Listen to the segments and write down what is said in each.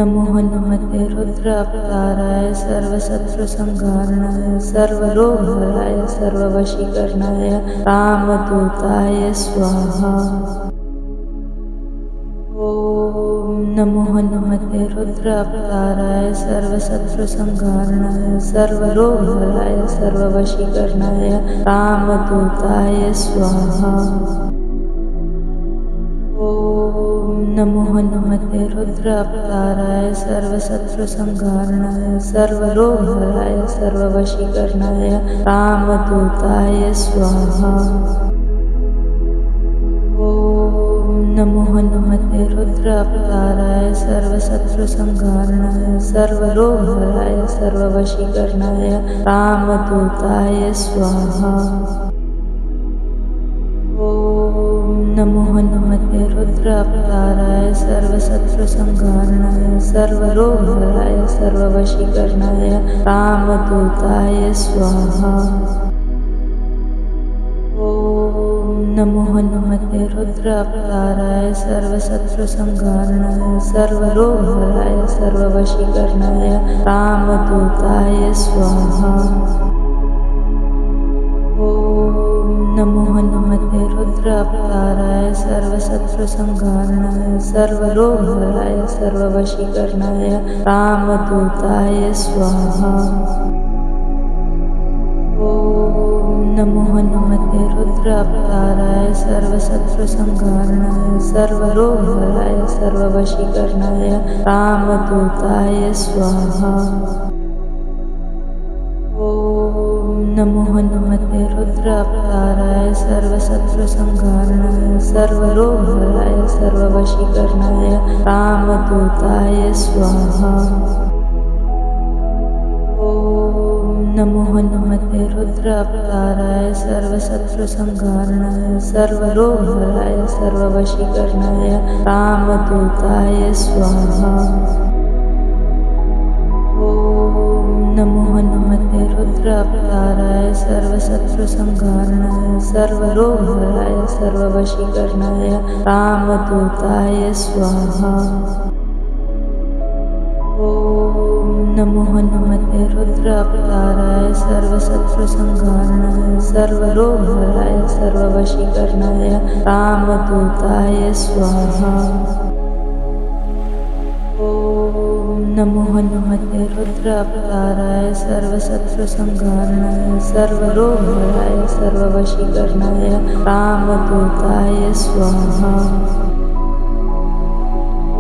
नमो हनुमते रुद्रावताराय सर्वशत्रुसंहारणाय सर्वरोगहराय सर्ववशीकरणाय रामदूताय स्वाहा। ओम नमो हनुमते रुद्रावताराय सर्वशत्रुसंहारणाय सर्वरोगहराय सर्ववशीकरणाय रामदूताय स्वाहा। ओम नमो हनुमते रुद्रावताराय सर्वशत्रुसंहारणाय सर्वरोगहराय सर्ववशीकरणाय रामदूताय स्वाहा। ओम नमो हनुमते रुद्रावताराय सर्वशत्रुसंहारणाय सर्वरोगहराय सर्ववशीकरणाय रामदूताय स्वाहा। ओम नमो हनुमते रुद्रावताराय सर्वशत्रुसंहारणाय सर्वरोगहराय सर्ववशीकरणाय रामदूताय स्वाहा। ओम नमो हनुमते रुद्रावताराय सर्वशत्रुसंहारणाय सर्वरोगहराय सर्ववशीकरणाय रामदूताय स्वाहा। ओम नमो हनुमते रुद्रावताराय सर्वशत्रुसंहारणाय सर्वरोगहराय सर्ववशीकरणाय रामदूताय स्वाहा। ओम नमो हनुमते रुद्रावताराय सर्वशत्रुसंहारणाय सर्वरोगहराय सर्ववशीकरणाय रामदूताय स्वाहा। ओम नमो हनुमते रुद्रावताराय सर्वशत्रुसंहारणाय सर्वरोगहराय सर्ववशीकरणाय रामदूताय स्वाहा। ओम नमो हनुमते रुद्रावताराय सर्वशत्रुसंहारणाय सर्वरोगहराय सर्ववशीकरणाय रामदूताय स्वाहा। ओम नमो हनुमते रुद्रावताराय सर्वशत्रुसंहारणाय सर्वरोगहराय सर्ववशीकरणाय रामदूताय स्वाहा। ओम नमो हनुमते रुद्रावताराय सर्वशत्रुसंहारणाय सर्वरोगहराय सर्ववशीकरणाय रामदूताय स्वाहा। ओम नमो हनुमते रुद्रावताराय सर्वशत्रुसंहारणाय सर्वरोगहराय सर्ववशीकरणाय रामदूताय स्वाहा।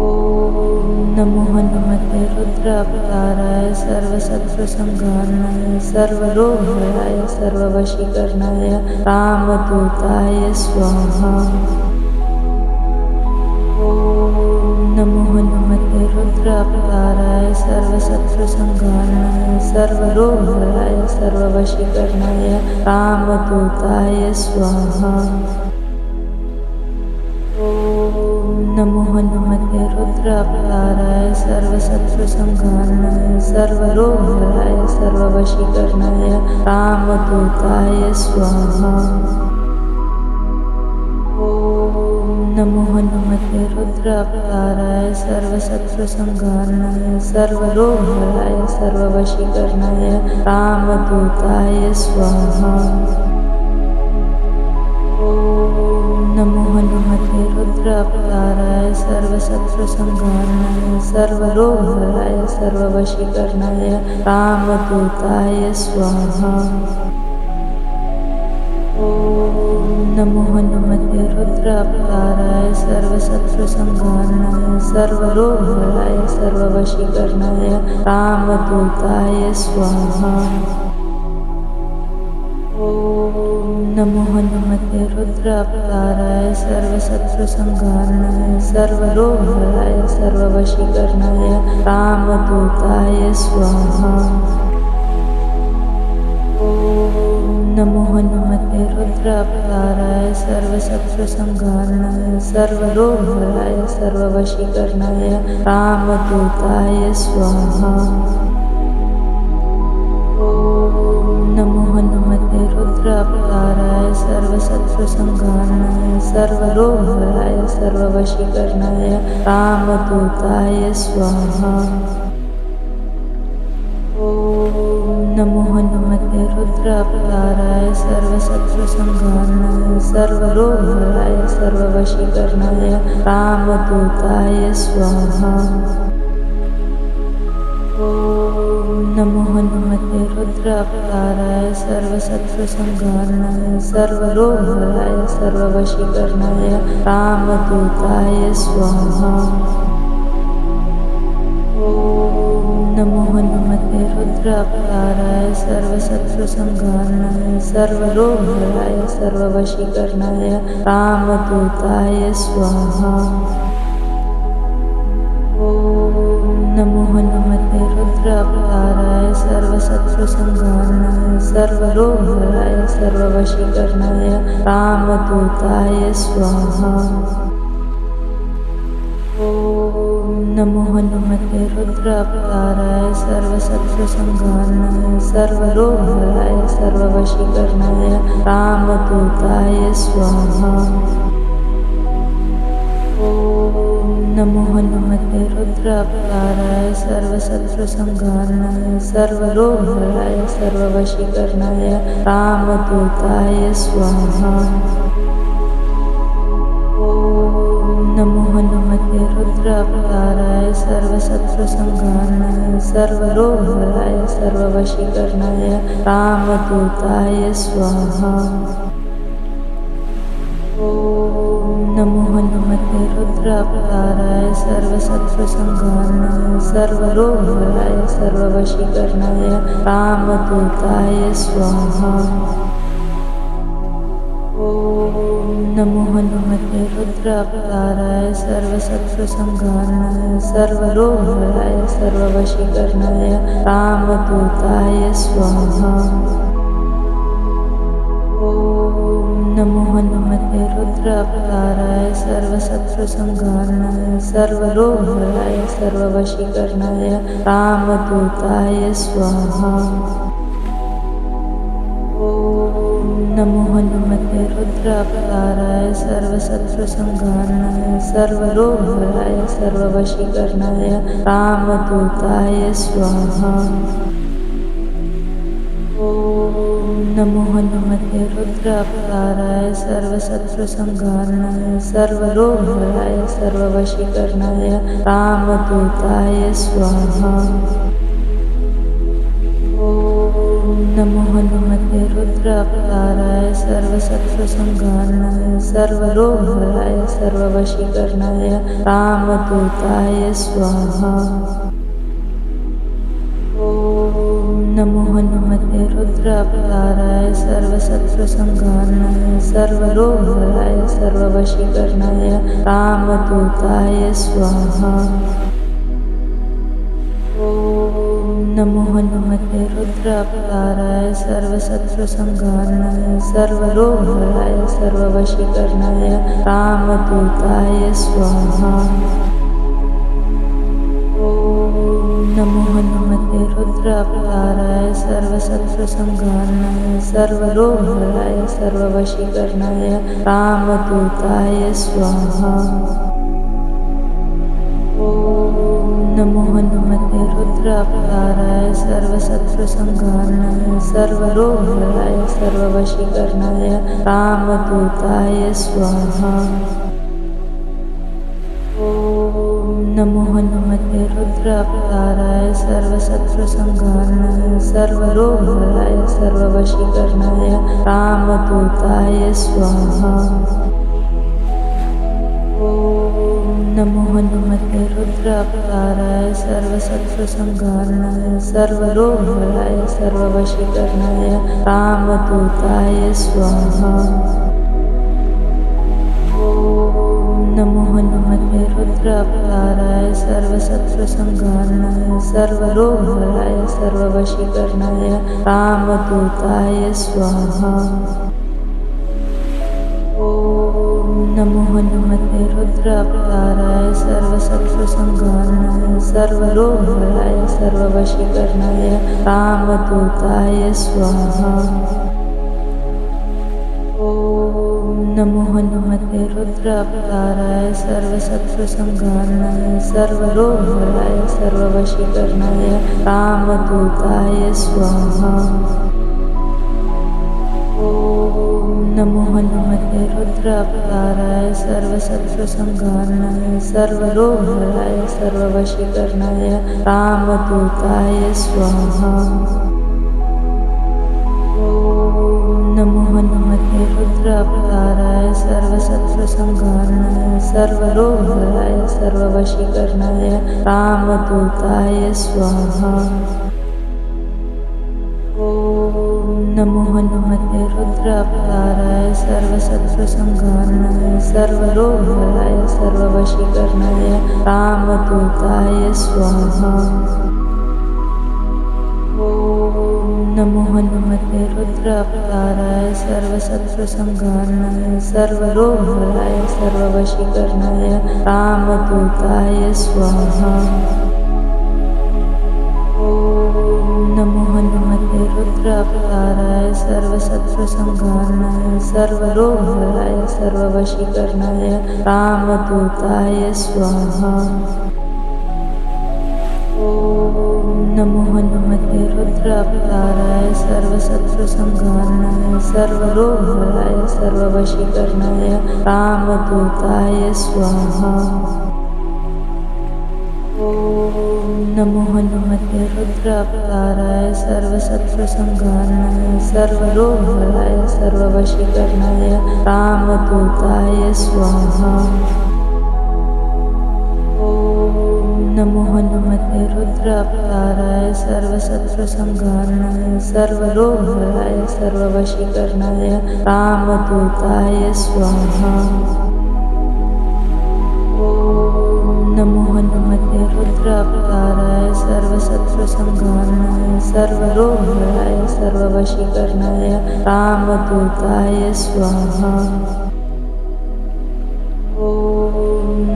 ओम नमो हनुमते रुद्रावताराय सर्वशत्रुसंहारणाय सर्वरोगहराय सर्ववशीकरणाय रामदूताय स्वाहा। ओम नमो हनुमते रुद्रावताराय सर्वशत्रुसंहारणाय सर्वरोगहराय सर्ववशीकरणाय रामदूताय स्वाहा। ओम नमो हनुमते रुद्रावताराय सर्वशत्रुसंहारणाय सर्वरोगहराय सर्ववशीकरणाय रामदूताय स्वाहा। ओम नमो हनुमते रुद्रावताराय सर्वशत्रुसंहारणाय सर्वरोगहराय सर्ववशीकरणाय रामदूताय स्वाहा। ओम नमो हनुमते रुद्रावताराय सर्वशत्रुसंहारणाय सर्वरोगहराय सर्ववशीकरणाय रामदूताय स्वाहा। ओम नमो हनुमते रुद्रावताराय सर्वशत्रुसंहारणाय सर्वरोगहराय सर्ववशीकरणाय रामदूताय स्वाहा। ओम नमो हनुमते रुद्रावताराय सर्वशत्रुसंहारणाय सर्वरोगहराय सर्ववशीकरणाय रामदूताय स्वाहा। ओम नमो हनुमते रुद्रावताराय सर्वशत्रुसंहारणाय सर्वरोगहराय सर्ववशीकरणाय रामदूताय स्वाहा। ओम नमो हनुमते रुद्रावताराय सर्वशत्रुसंहारणाय सर्वसत्रसंहारणाय सर्वरोगहराय सर्ववशीकरणाय रामदूताय स्वाहा। नमो नमते रुद्रावताराय सर्वशत्रुसंहारणाय सर्वरोगहराय सर्ववशीकरणाय रामदूताय स्वाहा। नमो नमते रुद्रावताराय सर्वशत्रुसंहारणाय सर्वरोगहराय सर्ववशीकरणाय रामदूताय स्वाहा। नमो नमते रुद्रावताराय सर्वशत्रुसंहारणाय सर्वरोगहराय सर्ववशीकरणाय रामदूताय स्वाहा। नमो नमते रुद्रावताराय सर्वशत्रुसंहारणाय सर्वरोगहराय सर्ववशीकरणाय रामदूताय स्वाहा। नमो नमते रुद्रावताराय सर्वशत्रुसंहारणाय सर्वरोगहराय सर्ववशीकरणाय रामदूताय स्वाहा। नमो नमते रुद्रावताराय सर्वशत्रुसंहारणाय सर्वरोगहराय सर्ववशीकरणाय रामदूताय स्वाहा। नमो नमते रुद्रावताराय सर्वशत्रुसंहारणाय सर्वरोगहराय सर्ववशीकरणाय रामदूताय स्वाहा। नमो नमते रुद्रावताराय सर्वशत्रुसंहारणाय सर्वरोगहराय सर्ववशीकरणाय रामदूताय स्वाहा। नमो नमते रुद्रावताराय सर्वशत्रुसंहारणाय सर्वरोगहराय सर्ववशीकरणाय रामदूताय स्वाहा। नमो नमते रुद्रावताराय सर्वशत्रुसंहारणाय सर्वरोगहराय सर्ववशीकरणाय रामदूताय स्वाहा। नमो नमते रुद्रावताराय सर्वशत्रुसंहारणाय सर्वरोगहराय सर्ववशीकरणाय रामदूताय स्वाहा। नमो नमते रुद्रावताराय सर्वशत्रुसंहारणाय सर्वरोगहराय सर्ववशीकरणाय रामदूताय स्वाहा। नमो नमते रुद्रावताराय सर्वशत्रुसंहारणाय सर्वरोगहराय सर्ववशीकरणाय रामदूताय स्वाहा। नमो नमते रुद्रावताराय सर्वशत्रुसंहारणाय सर्वरोगहराय सर्ववशीकरणाय रामदूताय स्वाहा। नमो नमते रुद्रावताराय सर्वशत्रुसंहारणाय सर्वरोगहराय सर्ववशीकरणाय रामदूताय स्वाहा। नमो नमते रुद्रावताराय सर्वशत्रुसंहारणाय सर्वरोगहराय सर्ववशीकरणाय रामदूताय स्वाहा। नमो नमते रुद्रावताराय सर्वशत्रुसंहारणाय सर्वरोगहराय सर्ववशीकरणाय रामदूताय स्वाहा। नमो नमते रुद्रावताराय सर्वशत्रुसंहारणाय सर्वरोगहराय सर्ववशीकरणाय रामदूताय स्वाहा। नमो नमते रुद्रावताराय सर्वशत्रुसंहारणाय सर्वरोगहराय सर्ववशीकरणाय रामदूताय स्वाहा। नमो नमते रुद्रावताराय सर्वशत्रुसंहारणाय सर्वरोगहराय सर्ववशीकरणाय रामदूताय स्वाहा। नमो नमते रुद्रावताराय सर्वशत्रुसंहारणाय सर्वरोगहराय सर्ववशीकरणाय रामदूताय स्वाहा। नमो हनुमते रुद्रावताराय सर्वशत्रुसंहारणाय सर्वरोगहराय सर्ववशीकरणाय रामदूताय स्वाहा। नमो हनुमते रुद्रावताराय सर्वशत्रुसंहारणाय सर्वरोगहराय सर्ववशीकरणाय रामदूताय स्वाहा। नमो हनुमते रुद्रावताराय सर्वशत्रुसंहारणाय सर्वरोगहराय सर्ववशीकरणाय रामदूताय स्वाहा। नमो हनुमते रुद्रावताराय सर्वशत्रुसंहारणाय सर्वरोगहराय सर्ववशीकरणाय रामदूताय स्वाहा। नमो हनुमते रुद्रावताराय सर्वशत्रुसंहारणाय सर्वरोगहराय सर्ववशीकरणाय रामदूताय स्वाहा। नमो हनुमते रुद्रावताराय सर्वशत्रुसंहारणाय सर्वरोगहराय सर्ववशीकरणाय रामदूताय स्वाहा। नमो हनुमते रुद्रावताराय सर्वशत्रुसंहारणाय सर्वरोगहराय सर्ववशीकरणाय रामदूताय स्वाहा। नमो हनुमते रुद्रावताराय सर्वशत्रुसंहारणाय सर्वरोगहराय सर्ववशीकरणाय रामदूताय स्वाहा। नमो हनुमते रुद्रावताराय सर्वशत्रुसंहारणाय सर्वरोगहराय सर्ववशीकरणाय रामदूताय स्वाहा। नमो हनुमते रुद्रावताराय सर्वशत्रुसंहारणाय सर्वरोगहराय सर्ववशीकरणाय रामदूताय स्वाहा।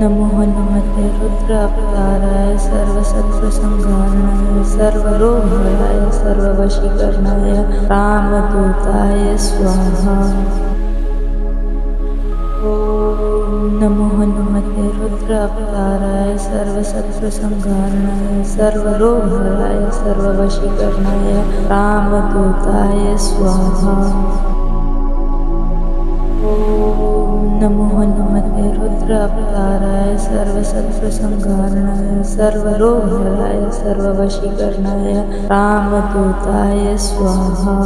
नमो हनुमते रुद्रावताराय सर्वशत्रुसंहारणाय सर्वरोगहराय सर्ववशीकरणाय रामदूताय स्वाहा। नमो हनुमते रुद्रावताराय सर्वशत्रुसंहारणाय सर्वरोगहराय सर्ववशीकरणाय रामदूताय स्वाहा। नमो हनुमते रुद्रावताराय सर्वशत्रुसंहारणाय सर्वरोगहराय सर्ववशीकरणाय रामदूताय स्वाहा।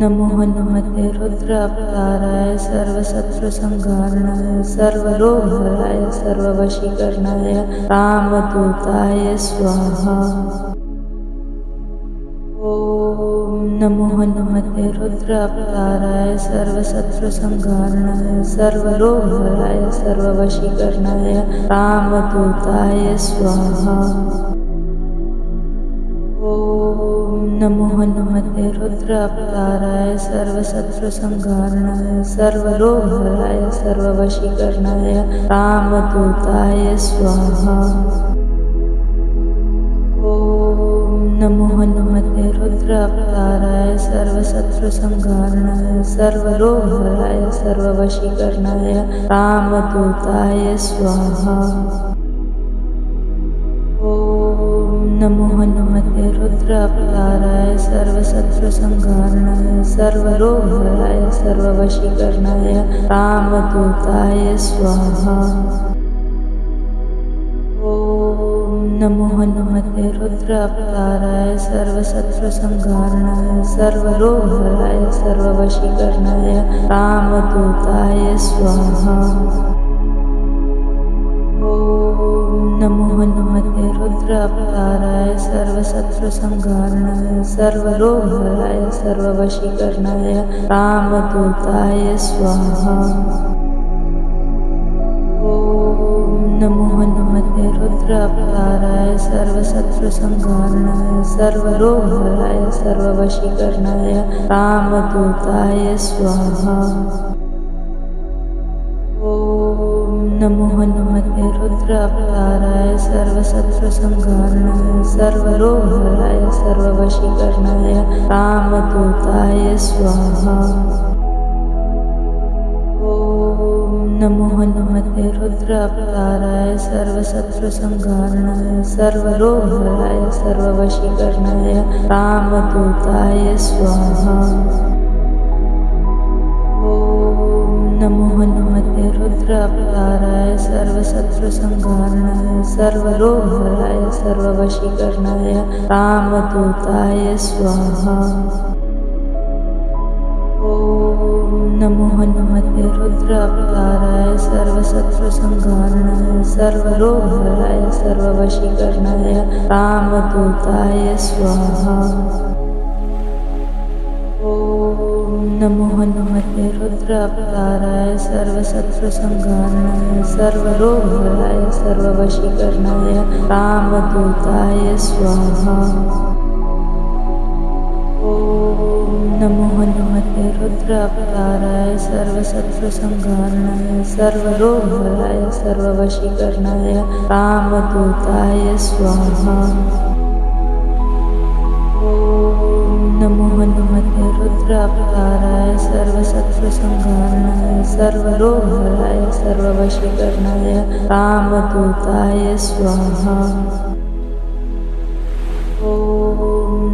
नमो हनुमते रुद्रावताराय सर्वशत्रुसंहारणाय सर्वरोगहराय सर्ववशीकरणाय रामदूताय स्वाहा। नमो हनुमते रुद्रावताराय सर्वशत्रुसंहारणाय सर्वरोगहराय सर्ववशीकरणाय रामदूताय स्वाहा। नमो हनुमते रुद्रावताराय सर्वशत्रुसंहारणाय सर्वरोगहराय सर्ववशीकरणाय रामदूताय स्वाहा। नमो हनुमते रुद्रावताराय सर्वशत्रुसंहारणाय सर्वरोगहराय सर्ववशीकरणाय रामदूताय स्वाहा। नमो हनुमते रुद्रावताराय सर्वशत्रुसंहारणाय सर्वरोगहराय सर्ववशीकरणाय रामदूताय स्वाहा। नमो हनुमते रुद्रावताराय सर्वशत्रुसंहारणाय सर्वरोगहराय सर्ववशीकरणाय रामदूताय स्वाहा। नमो हनुमते रुद्रावताराय सर्वशत्रुसंहारणाय सर्वरोगहराय सर्ववशीकरणाय रामदूताय स्वाहा। नमो हनुमते रुद्रावताराय सर्वशत्रुसंहारणाय सर्वरोगहराय सर्ववशीकरणाय रामदूताय स्वाहा। नमो हनुमते रुद्रावताराय सर्वशत्रुसंहारणाय सर्वरोगहराय सर्ववशीकरणाय रामदूताय स्वाहा। नमो हनुमते रुद्रावताराय सर्वशत्रुसंहारणाय सर्वरोगहराय सर्ववशीकरणाय रामदूताय स्वाहा। नमो हनुमते रुद्रावताराय सर्वशत्रुसंहारणाय सर्वरोगहराय सर्ववशीकरणाय रामदूताय स्वाहा। नमो हनुमते रुद्रावताराय सर्वशत्रुसंहारणाय सर्वरोगहराय सर्ववशीकरणाय रामदूताय स्वाहा। नमो हनुमते रुद्रावताराय सर्वशत्रुसंहारणाय सर्वरोगहराय सर्ववशीकरणाय रामदूताय स्वाहा। नमो हनुमते रुद्रावताराय सर्वशत्रुसंहारणाय सर्वरोगहराय सर्ववशीकरणाय रामदूताय स्वाहा। नमो हनुमते रुद्रावताराय सर्वशत्रुसंहारणाय सर्वरोगहराय सर्ववशीकरणाय रामदूताय स्वाहा।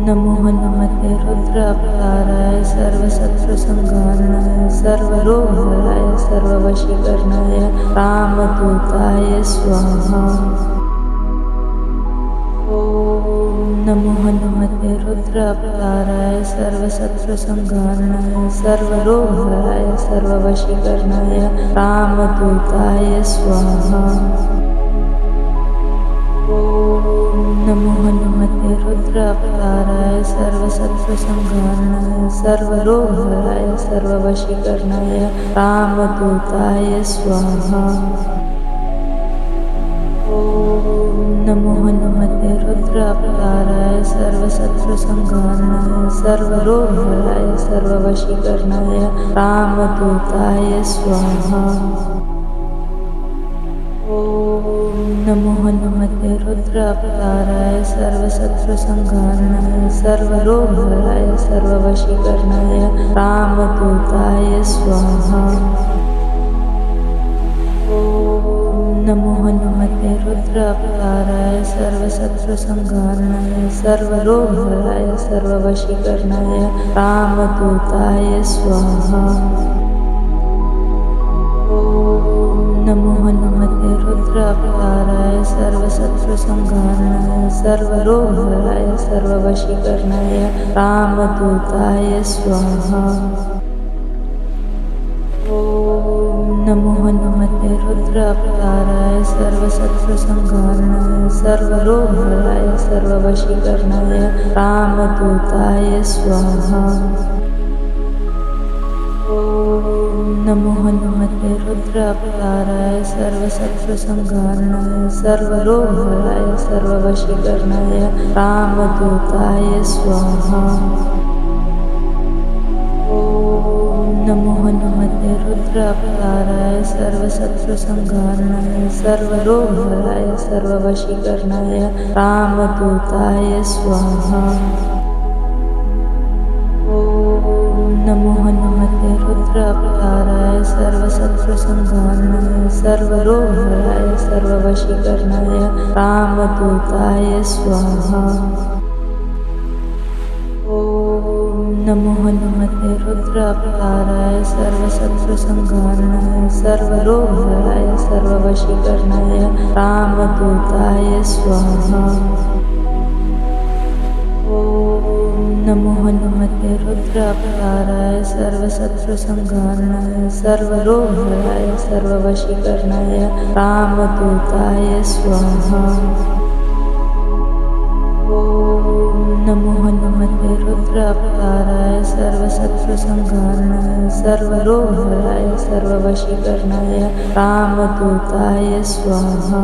नमो हनुमते रुद्रावताराय सर्वशत्रुसंहारणाय सर्वरोगहराय सर्ववशीकरणाय रामदूताय स्वाहा। नमो हनुमते रुद्रावताराय सर्वशत्रुसंहारणाय सर्वरोगहराय सर्ववशीकरणाय रामदूताय स्वाहा। नमो हनुमते रुद्रावताराय सर्वशत्रुसंहारणाय सर्वरोगहराय सर्ववशीकरणाय रामदूताय स्वाहा। नमो हनुमते रुद्रावताराय सर्वशत्रुसंहारणाय सर्वरोगहराय सर्ववशीकरणाय रामदूताय स्वाहा। नमो हनुमते रुद्रावताराय सर्वशत्रुसंहारणाय सर्वरोगहराय सर्ववशीकरणाय रामदूताय स्वाहा। नमो हनुमते रुद्रावताराय सर्वशत्रुसंहारणाय सर्वरोगहराय सर्ववशीकरणाय रामदूताय स्वाहा। नमो हनुमते रुद्रावताराय सर्वशत्रुसंहारणाय सर्वरोगहराय सर्ववशीकरणाय रामदूताय स्वाहा। नमो हनुमते रुद्रावताराय सर्वशत्रुसंहारणाय सर्वरोगहराय सर्ववशीकरणाय रामदूताय स्वाहा। नमो हनुमते रुद्रावताराय सर्वशत्रुसंहारणाय सर्वरोगहराय सर्ववशीकरणाय रामदूताय स्वाहा। नमो हनुमते रुद्रावताराय सर्वशत्रुसंहारणाय सर्वरोगहराय सर्ववशीकरणाय रामदूताय स्वाहा। नमो हनुमते रुद्रावताराय सर्वशत्रुसंहारणाय सर्वरोगहराय सर्ववशीकरणाय रामदूताय स्वाहा। नमो हनुमते रुद्रावताराय सर्वशत्रुसंहारणाय सर्वरोगहराय सर्ववशीकरणाय रामदूताय स्वाहा। नमो हनुमते रुद्रावताराय सर्वशत्रुसंहारणाय सर्वरोगहराय सर्ववशीकरणाय रामदूताय स्वाहा। नमो हनुमते रुद्रावताराय सर्वशत्रुसंहारणाय सर्वरोगहराय सर्ववशीकरणाय रामदूताय स्वाहा।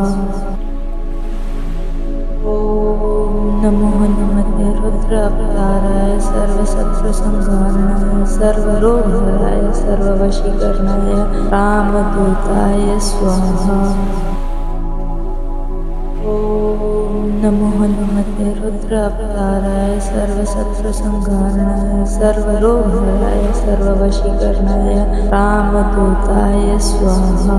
नमो हनुमते रुद्रावताराय सर्वशत्रुसंहारणाय सर्वरोगहराय सर्ववशीकरणाय रामदूताय स्वाहा। नमो हनुमते रुद्रावताराय सर्वशत्रुसंहारणाय सर्वरोगहराय सर्ववशीकरणाय रामदूताय स्वाहा।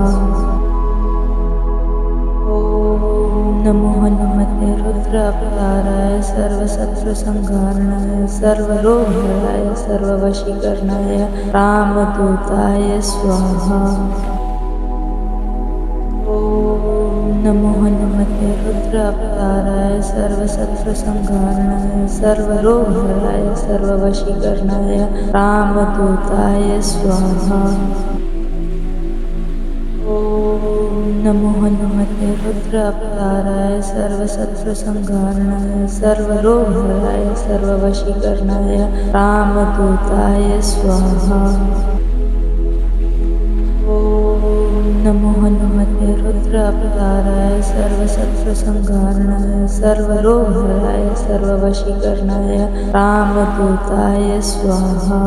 नमो हनुमते रुद्रावताराय सर्वशत्रुसंहारणाय सर्वरोगहराय सर्ववशीकरणाय रामदूताय स्वाहा। नमो हनुमते रुद्रावताराय सर्वशत्रुसंहारणाय सर्वरोगहराय सर्ववशीकरणाय रामदूताय स्वाहा। नमो हनुमते रुद्रावताराय सर्वशत्रुसंहारणाय सर्वरोगहराय सर्ववशीकरणाय रामदूताय स्वाहा। नमो हनुमते रुद्रावताराय सर्वशत्रुसंहारणाय सर्वरोगहराय सर्ववशीकरणाय रामदूताय स्वाहा।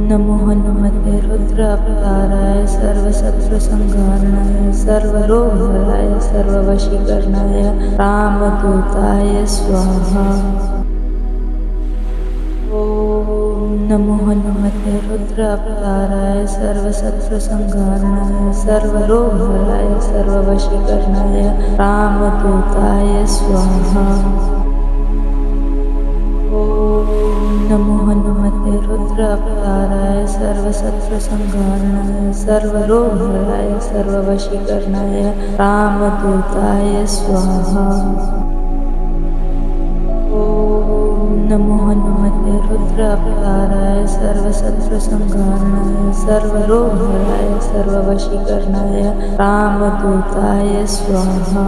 नमो हनुमते रुद्रावताराय सर्वशत्रुसंहारणाय सर्वरोगहराय सर्ववशीकरणाय रामदूताय स्वाहा। नमो हनुमते रुद्रावताराय सर्वशत्रुसंहारणाय सर्वरोगहराय सर्ववशीकरणाय रामदूताय स्वाहा। नमो हनुमते रुद्रावताराय सर्वशत्रुसंहारणाय सर्वरोगहराय सर्ववशीकरणाय रामदूताय स्वाहा। नमो हनुमते रुद्रावताराय सर्वशत्रुसंहारणाय सर्वरोगहराय सर्ववशीकरणाय रामदूताय स्वाहा।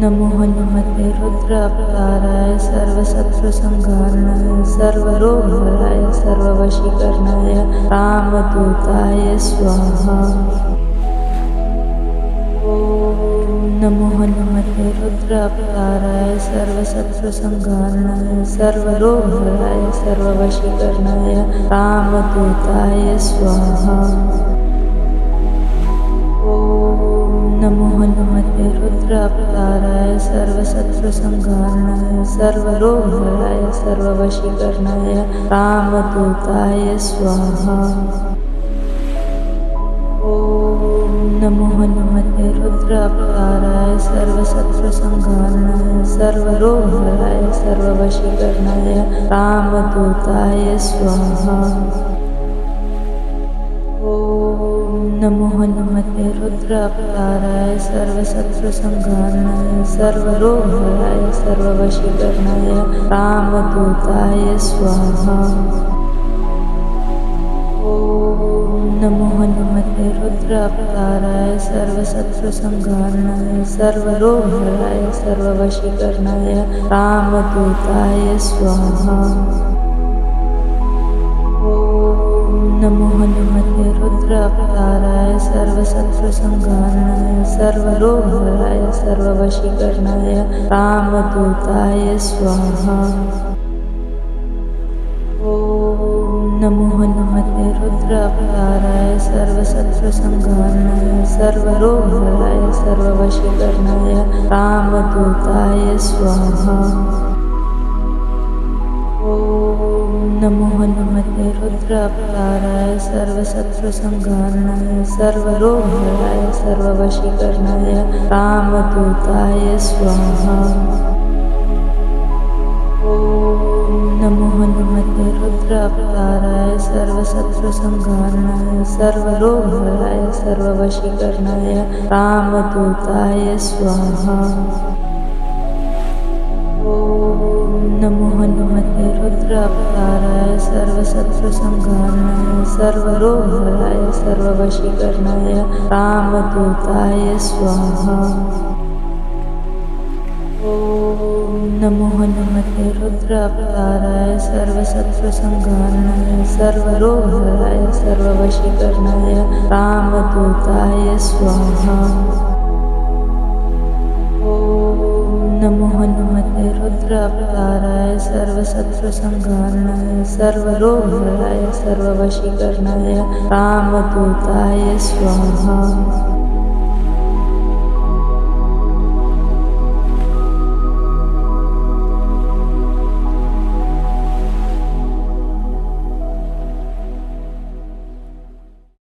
नमो हनुमते रुद्रावताराय सर्वशत्रुसंहारणाय सर्वरोगहराय सर्ववशीकरणाय रामदूताय स्वाहा। नमो हनुमते रुद्रावताराय सर्वशत्रुसंहारणाय सर्वरोगहराय सर्ववशीकरणाय रामदूताय स्वाहा। नमो हनुमते रुद्रावताराय सर्वशत्रुसंहारणाय सर्वरोगहराय सर्ववशीकरणाय रामदूताय स्वाहा। नमो हनुमते रुद्रावताराय सर्वशत्रुसंहारणाय सर्वरोगहराय सर्ववशीकरणाय रामदूताय स्वाहा। नमो हनुमते रुद्रावताराय सर्वशत्रुसंहारणाय सर्वरोगहराय सर्ववशीकरणाय रामदूताय स्वाहा। नमो हनुमते रुद्रावताराय सर्वशत्रुसंहारणाय सर्वरोगहराय सर्ववशीकरणाय रामदूताय स्वाहा। नमो हनुमते रुद्रावताराय सर्वशत्रुसंहारणाय सर्वरोगहराय सर्ववशीकरणाय रामदूताय स्वाहा। नमो हनुमते रुद्रावताराय सर्वशत्रुसंहारणाय सर्वरोगहराय सर्ववशीकरणाय रामदूताय स्वाहा। नमो हनुमते रुद्रावताराय सर्वशत्रुसंहारणाय सर्वरोगहराय सर्ववशीकरणाय रामदूताय स्वाहा। नमो हनुमते रुद्रावताराय सर्वशत्रुसंहारणाय सर्वरोगहराय सर्ववशीकरणाय रामदूताय स्वाहा। नमो हनुमते रुद्रावताराय सर्वशत्रुसंहारणाय सर्वरोगहराय सर्ववशीकरणाय रामदूताय स्वाहा। नमो हनुमते रुद्रावताराय सर्वशत्रुसंहारणाय सर्वरोगहराय सर्ववशीकरणाय रामदूताय स्वाहा। नमो हनुमते रुद्रावताराय सर्वशत्रुसंहारणाय सर्वरोगहराय सर्ववशीकरणाय रामदूताय स्वाहा।